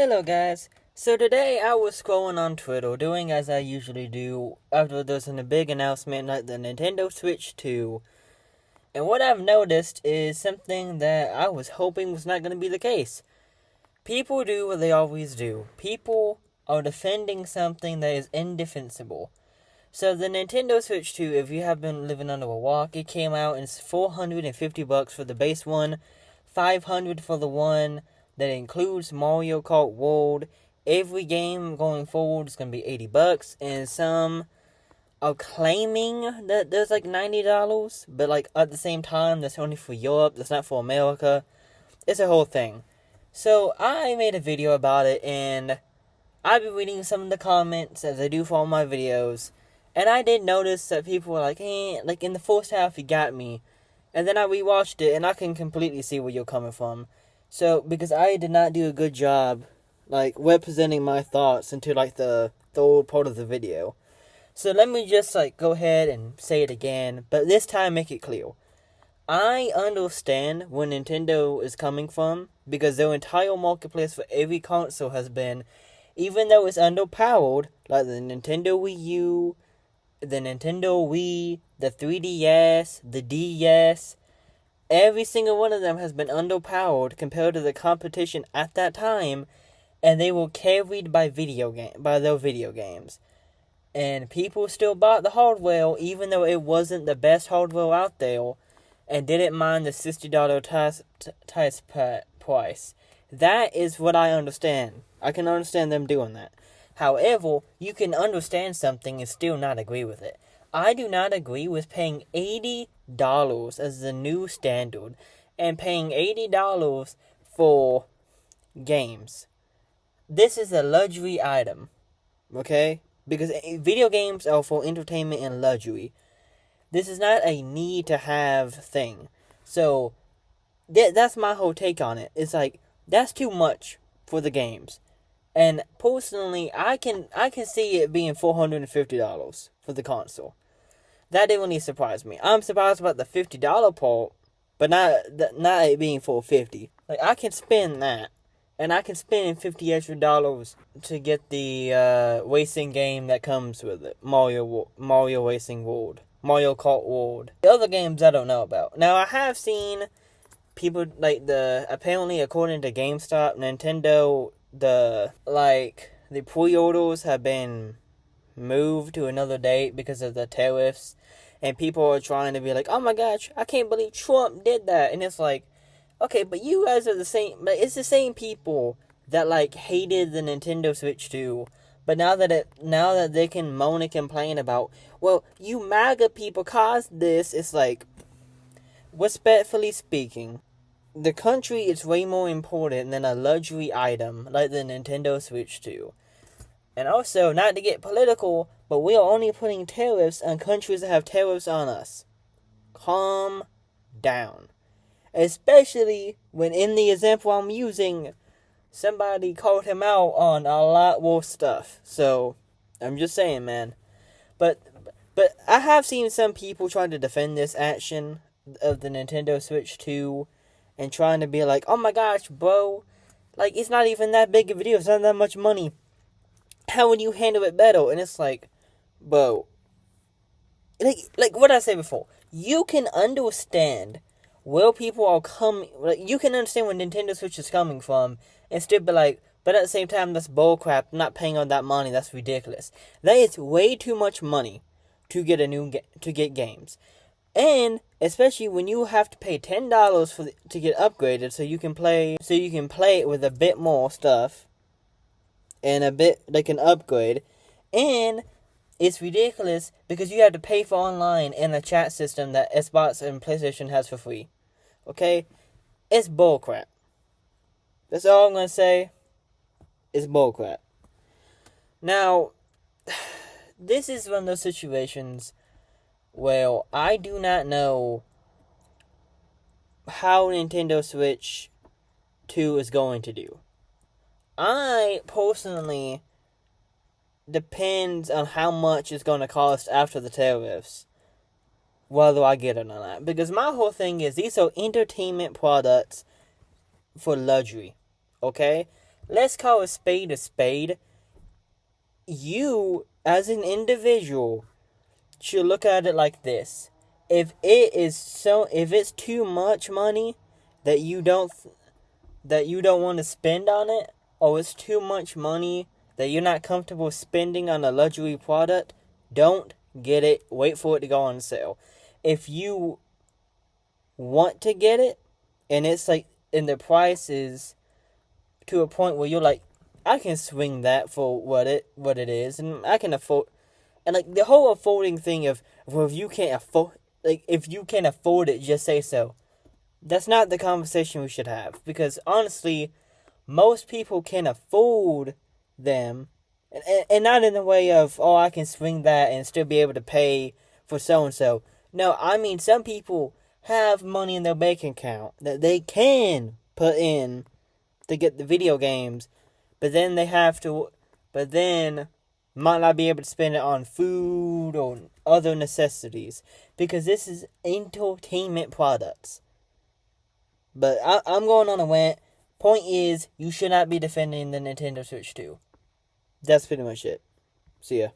Hello guys. So today I was scrolling on Twitter, doing as I usually do after there's a big announcement like the Nintendo Switch 2. And what I've noticed is something that I was hoping was not going to be the case. People do what they always do. People are defending something that is indefensible. So the Nintendo Switch 2, if you have been living under a rock, it came out and it's $450 for the base one, $500 for the one that includes Mario Kart World. Every game going forward is going to be $80, and some are claiming that there's like $90, but like at the same time, that's only for Europe, that's not for America. It's a whole thing. So I made a video about it, and I've been reading some of the comments as I do for all my videos, and I did notice that people were like, like in the first half you got me, and then I rewatched it, and I can completely see where you're coming from. So, because I did not do a good job, like, representing my thoughts into, like, the old part of the video. So let me just, like, go ahead and say it again, but this time make it clear. I understand where Nintendo is coming from, because their entire marketplace for every console has been, even though it's underpowered, like the Nintendo Wii U, the Nintendo Wii, the 3DS, the DS, every single one of them has been underpowered compared to the competition at that time, and they were carried by their video games. And people still bought the hardware, even though it wasn't the best hardware out there, and didn't mind the $60 price. That is what I understand. I can understand them doing that. However, you can understand something and still not agree with it. I do not agree with paying $80 as the new standard and paying $80 for games. This is a luxury item, okay? Because video games are for entertainment and luxury. This is not a need to have thing. So, that's my whole take on it. It's like, that's too much for the games. And personally, I can see it being $450 for the console. That didn't really surprise me. I'm surprised about the $50 part, but not it being $450. Like, I can spend that, and I can spend $50 extra to get the racing game that comes with it, Mario Racing World, Mario Kart World. The other games I don't know about. Now, I have seen people apparently according to GameStop, Nintendo, the pre-orders have been moved to another date because of the tariffs, and people are trying to be like, oh my gosh, I can't believe Trump did that. And it's like, okay, but you guys are the same, but it's the same people that hated the Nintendo Switch 2, but now that they can moan and complain about, well, you MAGA people caused this, it's like, respectfully speaking, the country is way more important than a luxury item like the Nintendo Switch 2. And also, not to get political, but we are only putting tariffs on countries that have tariffs on us. Calm down. Especially when, in the example I'm using, somebody called him out on a lot worse stuff. So, I'm just saying, man. But I have seen some people trying to defend this action of the Nintendo Switch 2 and trying to be like, oh my gosh, bro, it's not even that big of a deal, it's not that much money. How would you handle it better? And it's like, bro, like what I said before, you can understand where people are coming, you can understand where Nintendo Switch is coming from, and still be like, but at the same time, that's bullcrap, I'm not paying all that money, that's ridiculous. That is way too much money to get to get games. And especially when you have to pay $10 to get upgraded, so you can play it with a bit more stuff, and a bit an upgrade, and it's ridiculous because you have to pay for online and a chat system that Xbox and PlayStation has for free. Okay, it's bullcrap. That's all I'm gonna say. It's bullcrap. Now, this is one of those situations where I do not know how Nintendo Switch 2 is going to do. I personally depends on how much it's going to cost after the tariffs, whether I get it or not. Because my whole thing is, these are entertainment products for luxury, okay? let's call a spade a spade. You, as an individual, should look at it like this. If it's too much money that you don't want to spend on it, or it's too much money that you're not comfortable spending on a luxury product, don't get it. Wait for it to go on sale. If you want to get it, and it's like, and the price is to a point where you're like, I can swing that for what it is, and I can afford. And like the whole affording thing of, well, if you can't afford it, just say so. That's not the conversation we should have, because honestly, most people can afford them, and not in the way of, oh, I can swing that and still be able to pay for so and so. No, I mean, some people have money in their bank account that they can put in to get the video games, but then might not be able to spend it on food or other necessities, because this is entertainment products. But I'm going on a rant. Point is, you should not be defending the Nintendo Switch 2. That's pretty much it. See ya.